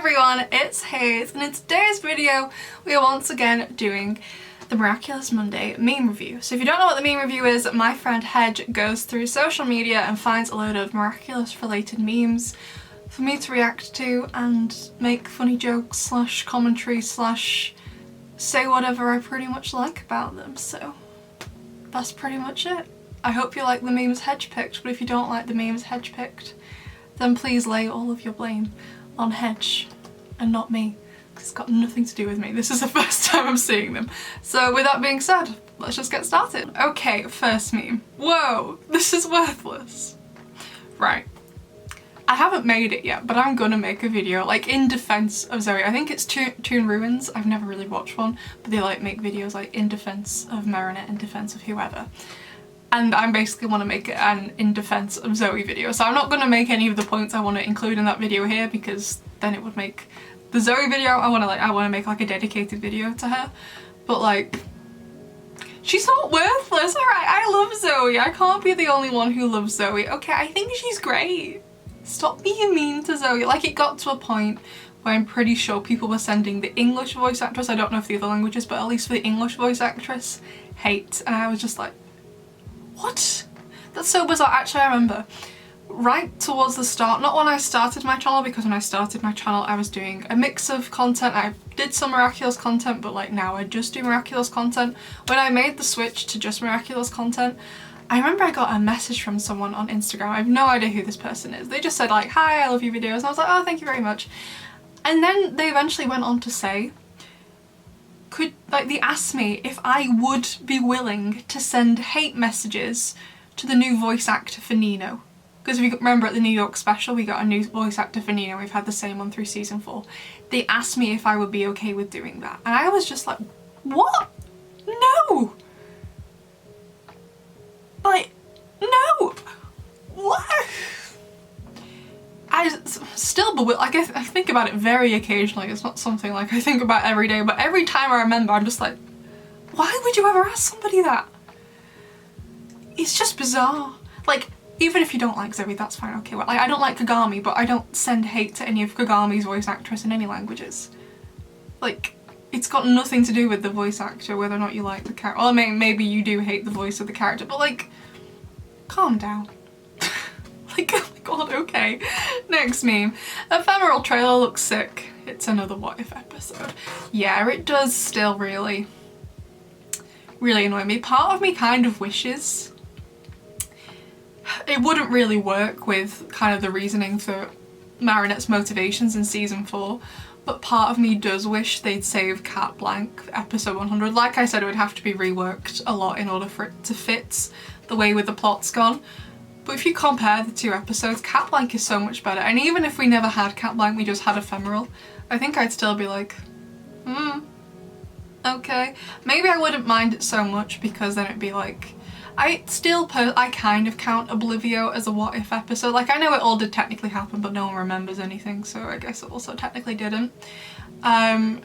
everyone, it's Haze, and in today's video we are once again doing the Miraculous Monday meme review. So if you don't know what the meme review is, my friend Hedge goes through social media and finds a load of Miraculous related memes for me to react to and make funny jokes slash commentary slash say whatever I pretty much like about them. So that's pretty much it. I hope you like the memes Hedge picked, but if you don't like the memes Hedge picked, then please lay all of your blame on Hedge and not me, because it's got nothing to do with me. This is the first time I'm seeing them. So with that being said, let's just get started. Okay, first meme. Whoa, this is worthless. Right. I haven't made it yet, but I'm gonna make a video like in defense of Zoe. I think it's Toon Ruins. I've never really watched one, but they like make videos like in defense of Marinette, in defense of whoever. And I basically want to make it an in defense of Zoe video. So I'm not going to make any of the points I want to include in that video here, because then it would make the Zoe video, I want to make like a dedicated video to her. But like, she's not worthless, alright? I love Zoe. I can't be the only one who loves Zoe. Okay, I think she's great. Stop being mean to Zoe. Like, it got to a point where I'm pretty sure people were sending the English voice actress, I don't know if the other languages, but at least for the English voice actress, hate. And I was just like, what? That's so bizarre. Actually, I remember right towards the start, not when I started my channel, because when I started my channel I was doing a mix of content. I did some Miraculous content, but like now I just do Miraculous content. When I made the switch to just Miraculous content, I remember I got a message from someone on Instagram. I have no idea who this person is. They just said like, hi, I love your videos. And I was like, oh, thank you very much. And then they eventually went on to say, they asked me if I would be willing to send hate messages to the new voice actor for Nino. Because if you remember at the New York special, we got a new voice actor for Nino. We've had the same one through season 4. They asked me if I would be okay with doing that. And I was just like, what? No! Like, no! What? I still bewildered. Like, I think about it very occasionally. It's not something like I think about every day, but every time I remember, I'm just like, why would you ever ask somebody that? It's just bizarre. Like, even if you don't like Zoe, that's fine, okay. Well, like, I don't like Kagami, but I don't send hate to any of Kagami's voice actress in any languages. Like, it's got nothing to do with the voice actor, whether or not you like the character. Well, maybe you do hate the voice of the character, but like, calm down. Like, oh my god, okay. Next meme. Ephemeral trailer looks sick. It's another what if episode. Yeah, it does still really annoy me. Part of me kind of wishes it wouldn't really work with kind of the reasoning for Marinette's motivations in season 4, but part of me does wish they'd save Cat Blanc episode 100. Like I said, it would have to be reworked a lot in order for it to fit the way with the plot's gone. But if you compare the two episodes, Cat Blanc is so much better. And even if we never had Cat Blanc, we just had Ephemeral, I think I'd still be like, okay. Maybe I wouldn't mind it so much, because then it'd be like, I kind of count Oblivio as a what if episode. Like, I know it all did technically happen, but no one remembers anything, so I guess it also technically didn't. But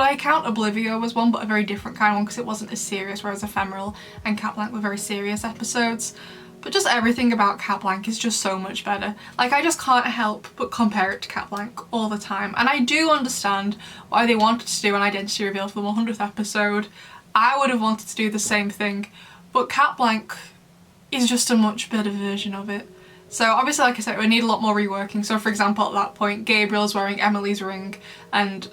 I count Oblivio as one, but a very different kind of one, because it wasn't as serious, whereas Ephemeral and Cat Blanc were very serious episodes. But just everything about Cat Blanc is just so much better. Like, I just can't help but compare it to Cat Blanc all the time. And I do understand why they wanted to do an identity reveal for the 100th episode. I would have wanted to do the same thing, but Cat Blanc is just a much better version of it. So obviously, like I said, we need a lot more reworking. So for example, at that point, Gabriel's wearing Emily's ring, and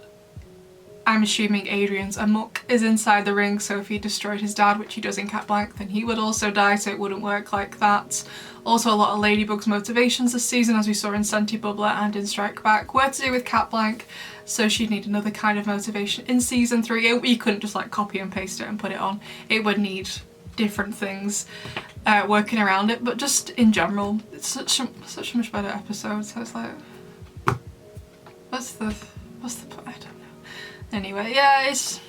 I'm assuming Adrian's Amok is inside the ring, so if he destroyed his dad, which he does in Cat Blanc, then he would also die, so it wouldn't work like that. Also, a lot of Ladybug's motivations this season, as we saw in Senti Bubbler and in Strike Back, were to do with Cat Blanc, so she'd need another kind of motivation in season 3. You couldn't just like copy and paste it and put it on. It would need different things working around it, but just in general, it's such a much better episode, so it's like, what's the point? I don't know. Anyway, yeah, it's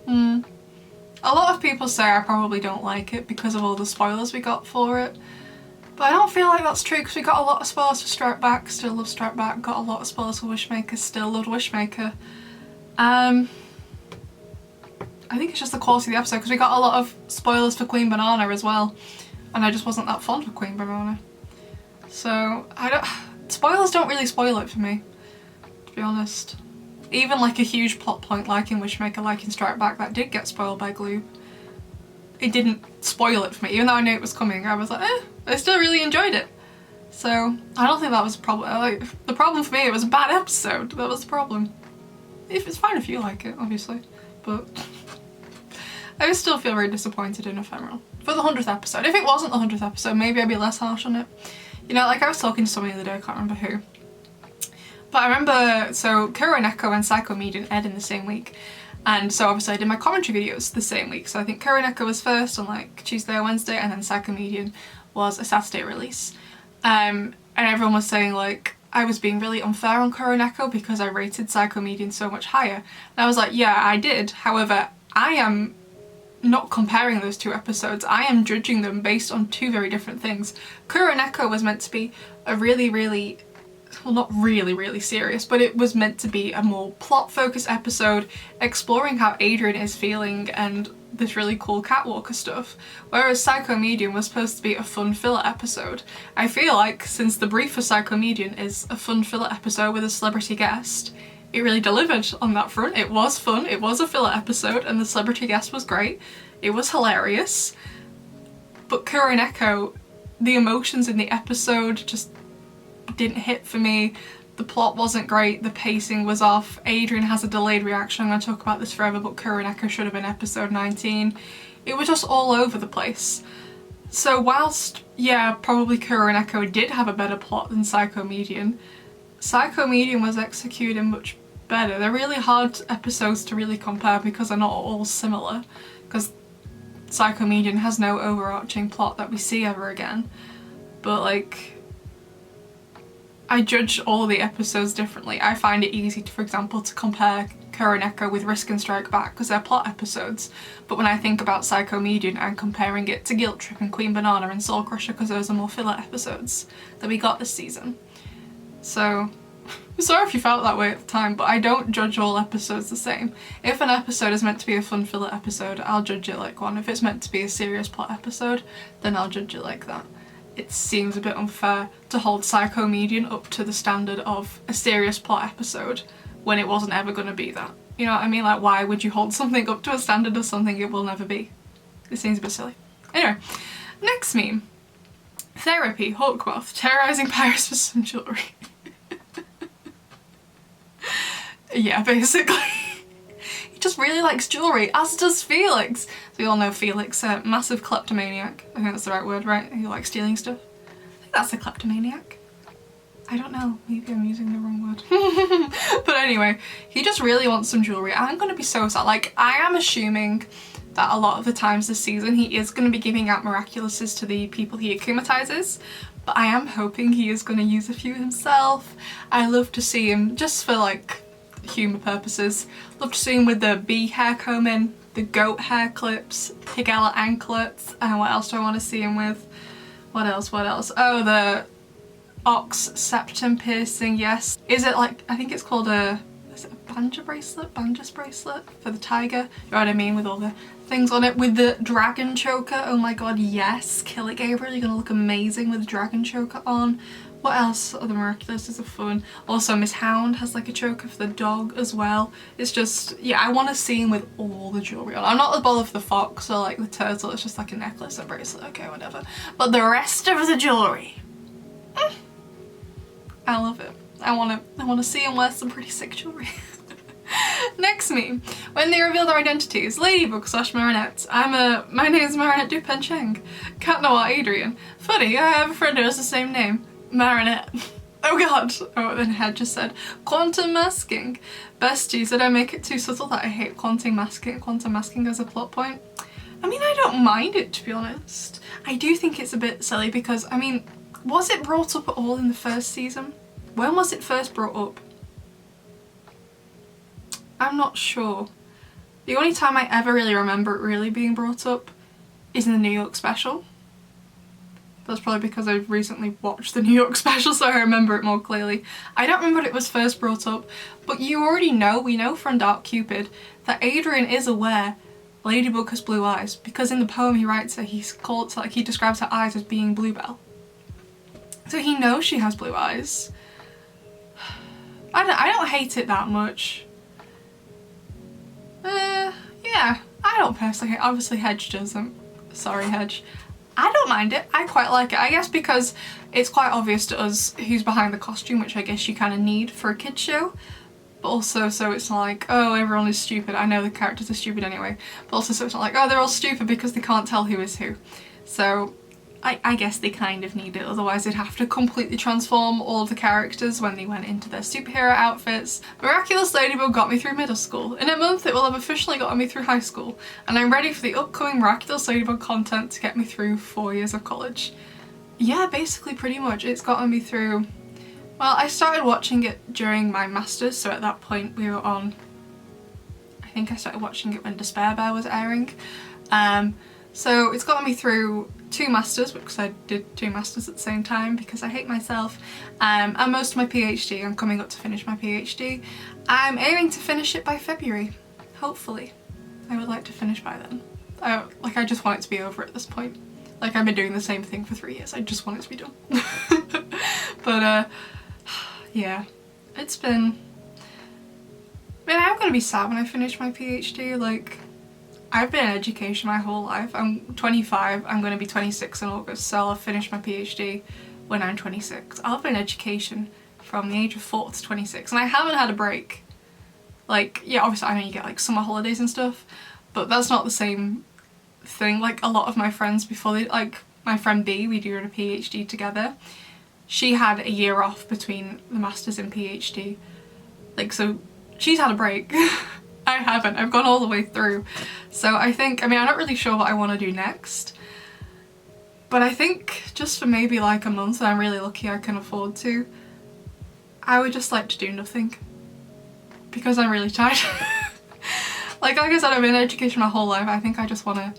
a lot of people say I probably don't like it because of all the spoilers we got for it, but I don't feel like that's true, because we got a lot of spoilers for Strike Back, still love Strike Back, got a lot of spoilers for Wishmaker, still loved Wishmaker. I think it's just the quality of the episode, because we got a lot of spoilers for Queen Banana as well, and I just wasn't that fond of Queen Banana. So spoilers don't really spoil it for me, to be honest. Even like a huge plot point like in Wishmaker, like in Strike Back, that did get spoiled by Glue. It didn't spoil it for me, even though I knew it was coming. I was like, I still really enjoyed it. So I don't think that was a problem. Like, the problem for me, it was a bad episode. That was the problem. If it's fine if you like it, obviously, but I still feel very disappointed in Ephemeral for the 100th episode. If it wasn't the 100th episode, maybe I'd be less harsh on it. You know, like I was talking to somebody the other day, I can't remember who. But I remember, so Kuro and Echo and Psycho Medium aired in the same week. And so obviously I did my commentary videos the same week. So I think Kuro and Echo was first on like Tuesday or Wednesday, and then Psycho Medium was a Saturday release. And everyone was saying like I was being really unfair on Kuro and Echo because I rated Psycho Medium so much higher. And I was like, yeah, I did. However, I am not comparing those two episodes. I am judging them based on two very different things. Kuro and Echo was meant to be a really, well, not really serious, but it was meant to be a more plot-focused episode exploring how Adrian is feeling and this really cool catwalker stuff, whereas Psycho Medium was supposed to be a fun filler episode. I feel like since the brief for Psycho Medium is a fun filler episode with a celebrity guest, it really delivered on that front. It was fun, it was a filler episode, and the celebrity guest was great. It was hilarious. But Kuro and Echo, the emotions in the episode just didn't hit for me. The plot wasn't great, the pacing was off. Adrian has a delayed reaction, I'm going to talk about this forever, but Kuro and Echo should have been episode 19. It was just all over the place. So whilst, yeah, probably Kuro and Echo did have a better plot than Psycho Medium, Psycho Medium was executed much better. They're really hard episodes to really compare because they're not all similar, because Psycho Medium has no overarching plot that we see ever again. But like, I judge all the episodes differently. I find it easy to, for example, to compare Kuro and Echo with Risk and Strike Back because they're plot episodes. But when I think about Psycho Medium, I'm comparing it to Guilt Trip and Queen Banana and Soul Crusher because those are more filler episodes that we got this season. So, I'm sorry if you felt that way at the time, but I don't judge all episodes the same. If an episode is meant to be a fun filler episode, I'll judge it like one. If it's meant to be a serious plot episode, then I'll judge it like that. It seems a bit unfair to hold Psycho Medium up to the standard of a serious plot episode when it wasn't ever going to be that. You know what I mean? Like, why would you hold something up to a standard of something it will never be? It seems a bit silly. Anyway, next meme. Therapy, Hawkmoth, terrorising Paris for some jewellery. Yeah, basically. He just really likes jewellery, as does Felix. So we all know Felix, a massive kleptomaniac. I think that's the right word, right? He likes stealing stuff. I think that's a kleptomaniac. I don't know, maybe I'm using the wrong word. But anyway, he just really wants some jewellery. I'm gonna be so sad. Like, I am assuming that a lot of the times this season he is gonna be giving out Miraculouses to the people he akumatizes. But I am hoping he is gonna use a few himself. I love to see him, just for like humour purposes, love to see him with the bee hair combing, the goat hair clips, Higella anklets, and what else do I want to see him with? What else? Oh, the ox septum piercing, yes. Is it like, I think it's called is it a Banjo bracelet for the tiger? You know what I mean, with all the things on it, with the dragon choker. Oh my god, yes. Kill it, Gabriel, you're gonna look amazing with the dragon choker on. What else are the Miraculous are fun? Also, Miss Hound has like a choker for the dog as well. It's just, yeah, I want to see him with all the jewellery on. I'm not the ball of the fox or like the turtle, it's just like a necklace or bracelet, okay, whatever. But the rest of the jewellery, I love it. I want to see him wear some pretty sick jewellery. Next meme. When they reveal their identities, Ladybug / Marinette. My name is Marinette Dupencheng. Cat Noir Adrian. Funny, I have a friend who has the same name. Marinette. Oh god. Oh, then Hedge just said quantum masking. Besties, did I make it too subtle that I hate quantum masking as a plot point? I mean, I don't mind it, to be honest. I do think it's a bit silly because, I mean, was it brought up at all in the first season? When was it first brought up? I'm not sure. The only time I ever really remember it really being brought up is in the New York special. That's probably because I've recently watched the New York special, so I remember it more clearly. I don't remember when it was first brought up, but you already know, we know from Dark Cupid, that Adrian is aware Ladybug has blue eyes, because in the poem he writes that he describes her eyes as being bluebell. So he knows she has blue eyes. I don't hate it that much. Yeah, I don't personally hate, obviously Hedge doesn't. Sorry, Hedge. I don't mind it. I quite like it. I guess because it's quite obvious to us who's behind the costume, which I guess you kind of need for a kids show. But also, so it's not like, oh, everyone is stupid. I know the characters are stupid anyway. But also, so it's not like, oh, they're all stupid because they can't tell who is who. So I guess they kind of need it, otherwise they'd have to completely transform all of the characters when they went into their superhero outfits. Miraculous Ladybug got me through middle school. In a month it will have officially gotten me through high school, and I'm ready for the upcoming Miraculous Ladybug content to get me through 4 years of college. Yeah, basically pretty much. It's gotten me through, well, I started watching it during my masters, so at that point we were on, I think I started watching it when Despair Bear was airing. So it's gotten me through 2 masters, because I did 2 masters at the same time because I hate myself, and most of my PhD. I'm coming up to finish my PhD. I'm aiming to finish it by February, hopefully. I would like to finish by then. I just want it to be over at this point. Like, I've been doing the same thing for 3 years, I just want it to be done. But yeah, it's been, I mean, I'm gonna be sad when I finish my PhD. Like, I've been in education my whole life. I'm 25, I'm going to be 26 in August, so I'll have finished my PhD when I'm 26. I'll have been in education from the age of 4 to 26, and I haven't had a break. Like, yeah, obviously I know you get like summer holidays and stuff, but that's not the same thing. Like, a lot of my friends before they, like my friend B, we do a PhD together. She had a year off between the masters and PhD. Like, so she's had a break. I haven't. I've gone all the way through. So I think, I mean, I'm not really sure what I want to do next, but I think just for maybe like a month, and I'm really lucky I can afford to, I would just like to do nothing because I'm really tired. Like I said, I've been in education my whole life. I think I just want to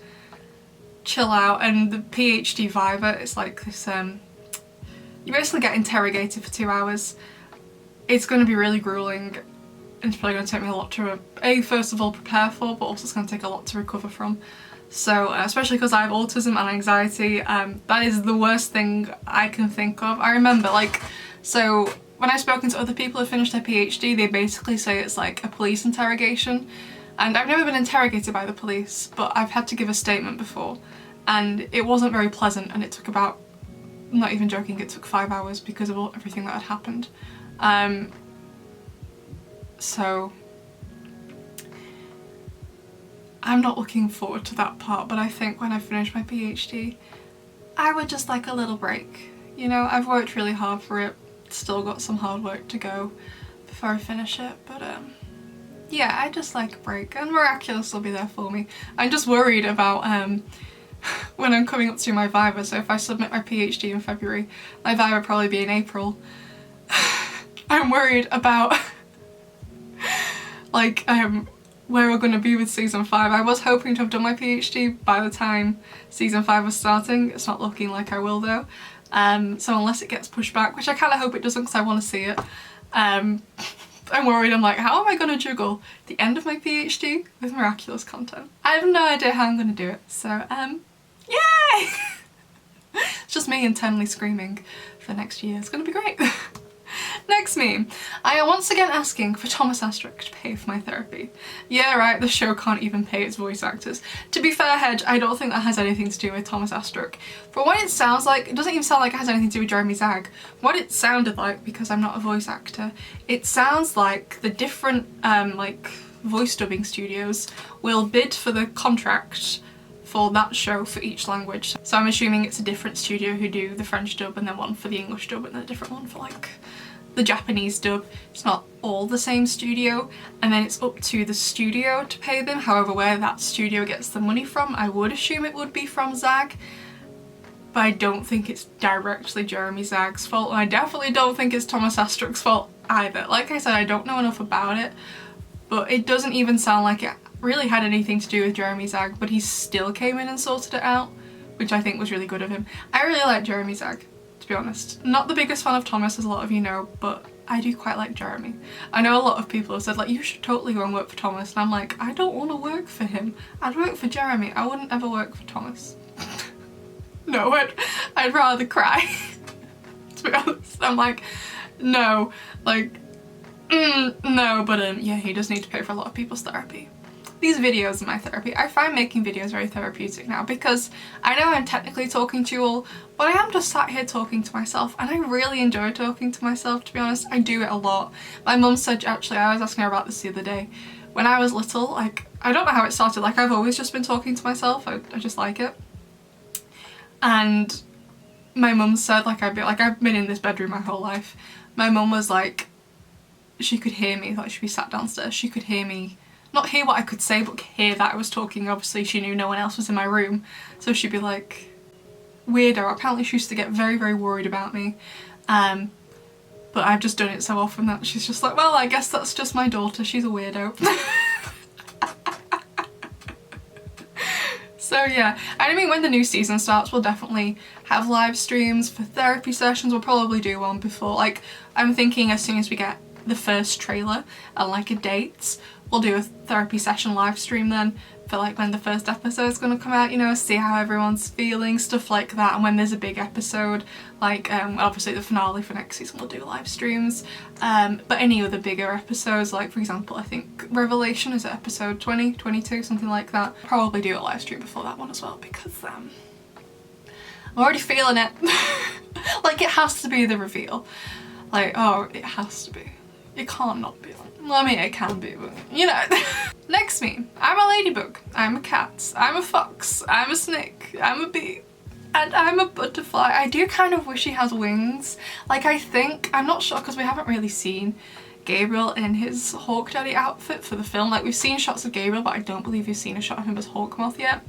chill out, and the PhD Viva, it's like this, you basically get interrogated for 2 hours. It's going to be really grueling. It's probably going to take me a lot to, first of all, prepare for, but also it's going to take a lot to recover from. So, especially because I have autism and anxiety, that is the worst thing I can think of. I remember, like, so when I've spoken to other people who finished their PhD, they basically say it's like a police interrogation. And I've never been interrogated by the police, but I've had to give a statement before, and it wasn't very pleasant, and it took about, I'm not even joking, it took 5 hours because of everything that had happened. So I'm not looking forward to that part, but I think when I finish my PhD, I would just like a little break. You know, I've worked really hard for it, still got some hard work to go before I finish it, but yeah, I just like a break, and Miraculous will be there for me. I'm just worried about when I'm coming up to my Viva, so if I submit my PhD in February, my Viva will probably be in April. I'm worried about like where we're going to be with season 5. I was hoping to have done my PhD by the time season 5 was starting. It's not looking like I will though. So unless it gets pushed back, which I kind of hope it doesn't because I want to see it, I'm worried. I'm like, how am I going to juggle the end of my PhD with Miraculous content? I have no idea how I'm going to do it. So yay! It's just me internally screaming for next year. It's going to be great. Next meme. I am once again asking for Thomas Asterisk to pay for my therapy. Yeah, right, the show can't even pay its voice actors. To be fair, Hedge, I don't think that has anything to do with Thomas Asterisk. For what it sounds like, it doesn't even sound like it has anything to do with Jeremy Zag. What it sounded like, because I'm not a voice actor, it sounds like the different like voice dubbing studios will bid for the contract for that show for each language. So I'm assuming it's a different studio who do the French dub, and then one for the English dub, and then a different one for like the Japanese dub. It's not all the same studio, and then it's up to the studio to pay them. However, where that studio gets the money from, I would assume it would be from Zag, but I don't think it's directly Jeremy Zag's fault, and I definitely don't think it's Thomas Asterisk's fault either. Like I said, I don't know enough about it, but it doesn't even sound like it really had anything to do with Jeremy Zag, but he still came in and sorted it out, which I think was really good of him. I really like Jeremy Zag, to be honest. Not the biggest fan of Thomas, as a lot of you know, but I do quite like Jeremy. I know a lot of people have said like, you should totally go and work for Thomas, and I'm like, I don't want to work for him. I'd work for Jeremy. I wouldn't ever work for Thomas. No, I'd rather cry. To be honest, I'm like, no, like, No, but yeah, he does need to pay for a lot of people's therapy. These videos are my therapy. I find making videos very therapeutic now because I know I'm technically talking to you all, but I am just sat here talking to myself, and I really enjoy talking to myself, to be honest. I do it a lot. My mum said, actually, I was asking her about this the other day. When I was little, like, I don't know how it started, like, I've always just been talking to myself. I just like it. And my mum said, like, I've been in this bedroom my whole life. My mum was like, she could hear me, like, she'd be sat downstairs, she could hear me, not hear what I could say, but hear that I was talking. Obviously she knew no one else was in my room, so she'd be like, weirdo. Apparently she used to get very, very worried about me, but I've just done it so often that she's just like, well, I guess that's just my daughter, she's a weirdo. So yeah, I mean, when the new season starts, we'll definitely have live streams for therapy sessions. We'll probably do one before, like, I'm thinking as soon as we get the first trailer and like a date, we'll do a therapy session live stream then for like when the first episode is going to come out, you know, see how everyone's feeling, stuff like that. And when there's a big episode, like obviously the finale for next season, we'll do live streams, but any other bigger episodes, like for example I think Revelation is at episode 20, 22, something like that, probably do a live stream before that one as well, because I'm already feeling it. Like, it has to be the reveal, like, oh, it has to be. It can't not be. Well, I mean, it can be, but you know. Next meme. I'm a ladybug. I'm a cat. I'm a fox. I'm a snake. I'm a bee. And I'm a butterfly. I do kind of wish he has wings. Like, I think, I'm not sure because we haven't really seen Gabriel in his Hawk Daddy outfit for the film. Like, we've seen shots of Gabriel, but I don't believe we've seen a shot of him as Hawkmoth yet.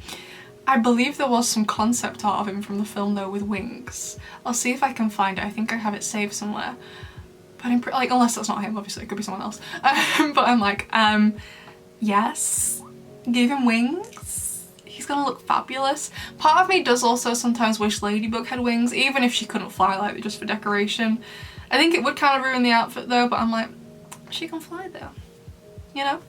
I believe there was some concept art of him from the film though with wings. I'll see if I can find it. I think I have it saved somewhere. But I'm like, unless that's not him, obviously it could be someone else. But I'm like, yes, give him wings. He's gonna look fabulous. Part of me does also sometimes wish Ladybug had wings, even if she couldn't fly, like just for decoration. I think it would kind of ruin the outfit though, but I'm like, she can fly though, you know?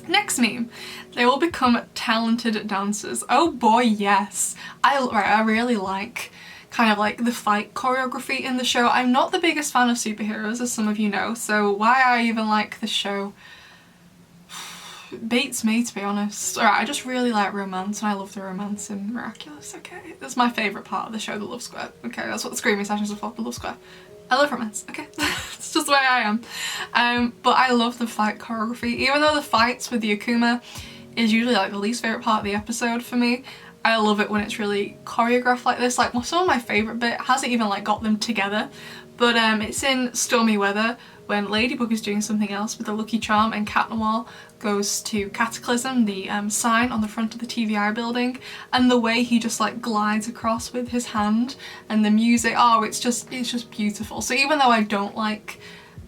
Next meme. They will become talented dancers. Oh boy, yes. I really like kind of like the fight choreography in the show. I'm not the biggest fan of superheroes, as some of you know, so why I even like the show beats me, to be honest. Alright, I just really like romance, and I love the romance in Miraculous, okay? That's my favourite part of the show, the love square. Okay, that's what the screaming sessions are for, the love square. I love romance, okay? It's just the way I am. But I love the fight choreography. Even though the fights with the Akuma is usually like the least favourite part of the episode for me, I love it when it's really choreographed like this. Like, well, some of my favourite bit hasn't even like got them together, but it's in Stormy Weather when Ladybug is doing something else with the Lucky Charm and Cat Noir goes to Cataclysm, the sign on the front of the TVI building, and the way he just like glides across with his hand and the music, oh, it's just beautiful. So even though I don't like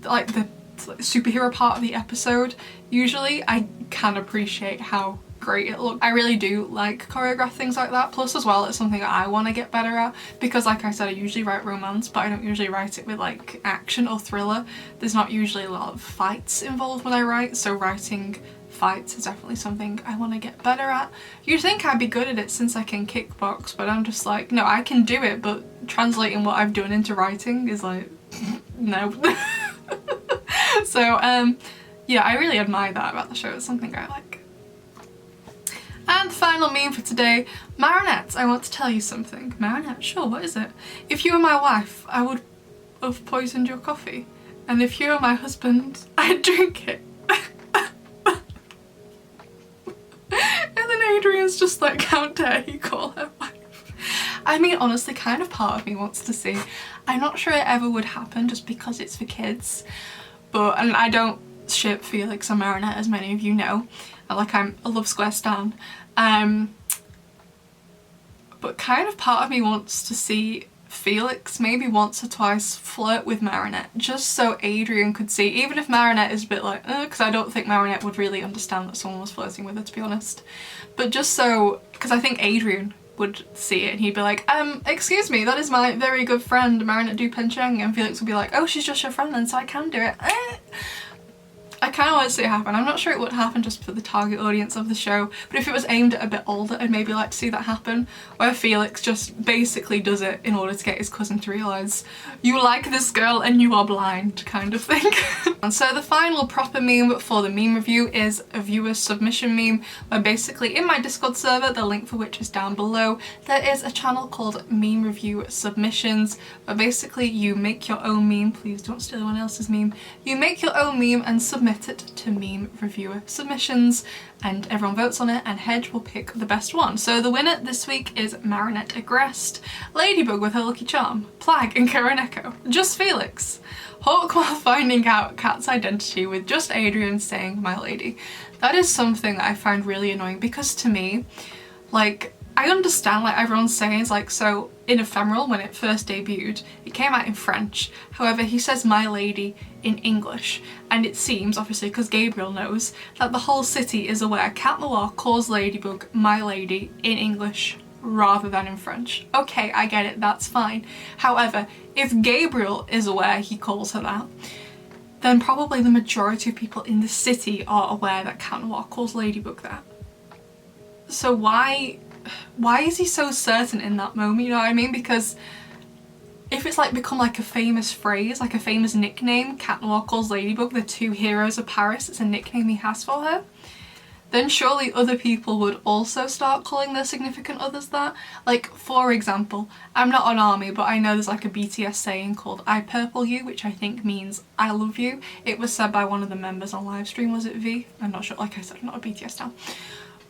the superhero part of the episode, usually I can appreciate how great it looks. I really do like choreographed things like that. Plus as well, it's something that I want to get better at, because like I said, I usually write romance, but I don't usually write it with like action or thriller. There's not usually a lot of fights involved when I write, so writing fights is definitely something I want to get better at. You'd think I'd be good at it since I can kickbox, but I'm just like, no, I can do it, but translating what I've done into writing is like, no. So yeah, I really admire that about the show. It's something I like. And the final meme for today, Marinette, I want to tell you something. Marinette, sure, what is it? If you were my wife, I would have poisoned your coffee. And if you were my husband, I'd drink it. And then Adrian's just like, how dare you call her wife? I mean, honestly, kind of part of me wants to see. I'm not sure it ever would happen just because it's for kids. But, and I don't ship Felix and Marinette, as many of you know. Like, I'm a Love Square stan. But kind of part of me wants to see Felix maybe once or twice flirt with Marinette, just so Adrian could see, even if Marinette is a bit like, because I don't think Marinette would really understand that someone was flirting with her, to be honest. But just so, because I think Adrian would see it and he'd be like, excuse me, that is my very good friend Marinette Dupencheng, and Felix would be like, oh, she's just your friend then, so I can do it. I kind of want to see it happen. I'm not sure it would happen just for the target audience of the show, but if it was aimed at a bit older, I'd maybe like to see that happen, where Felix just basically does it in order to get his cousin to realise you like this girl and you are blind kind of thing. And so the final proper meme for the meme review is a viewer submission meme, where basically in my Discord server, the link for which is down below, there is a channel called Meme Review Submissions, where basically you make your own meme. Please don't steal anyone else's meme. You make your own meme and submit it to Meme Reviewer Submissions, and everyone votes on it, and Hedge will pick the best one. So the winner this week is Marinette Agrest, Ladybug with her Lucky Charm, Plague and Koroneko, Just Felix, Hawk while finding out Cat's identity with Just Adrian saying my lady. That is something that I find really annoying, because to me, like, I understand like everyone's saying, like, so in Ephemeral when it first debuted, it came out in French. However, he says my lady in English, and it seems, obviously because Gabriel knows, that the whole city is aware Cat Noir calls Ladybug my lady in English rather than in French. Okay, I get it, that's fine. However, if Gabriel is aware he calls her that, then probably the majority of people in the city are aware that Cat Noir calls Ladybug that. So why is he so certain in that moment, you know what I mean? Because if it's like become like a famous phrase, like a famous nickname, Cat Noir calls Ladybug the two heroes of Paris, it's a nickname he has for her, then surely other people would also start calling their significant others that. Like, for example, I'm not an army, but I know there's like a BTS saying called I purple you, which I think means I love you. It was said by one of the members on live stream, was it V? I'm not sure, like I said, I'm not a BTS fan.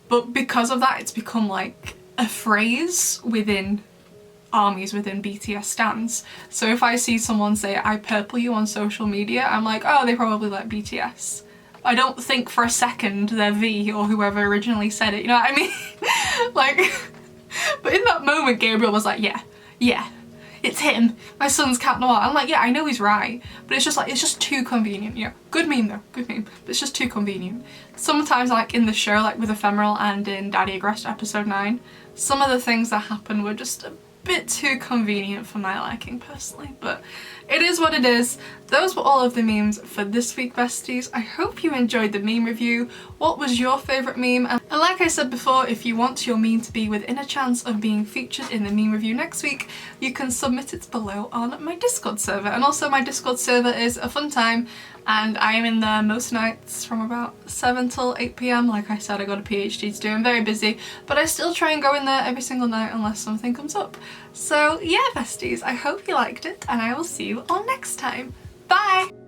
But because of that, it's become like a phrase within armies, within BTS stans. So if I see someone say I purple you on social media, I'm like, oh, they probably like BTS. I don't think for a second they're V or whoever originally said it, you know what I mean? Like, but in that moment Gabriel was like, yeah, it's him, my son's Cat Noir. I'm like, yeah, I know he's right, but it's just like, it's just too convenient, you know. Good meme though, good meme, but it's just too convenient. Sometimes like in the show, like with Ephemeral and in Daddy Agrest episode 9, some of the things that happened were just a bit too convenient for my liking personally, but it is what it is. Those were all of the memes for this week, besties. I hope you enjoyed the meme review. What was your favourite meme? And like I said before, if you want your meme to be within a chance of being featured in the meme review next week, you can submit it below on my Discord server. And also my Discord server is a fun time, and I am in there most nights from about 7 till 8 PM. Like I said, I got a PhD to do, I'm very busy, but I still try and go in there every single night unless something comes up. So yeah, besties, I hope you liked it, and I will see you all next time. Bye!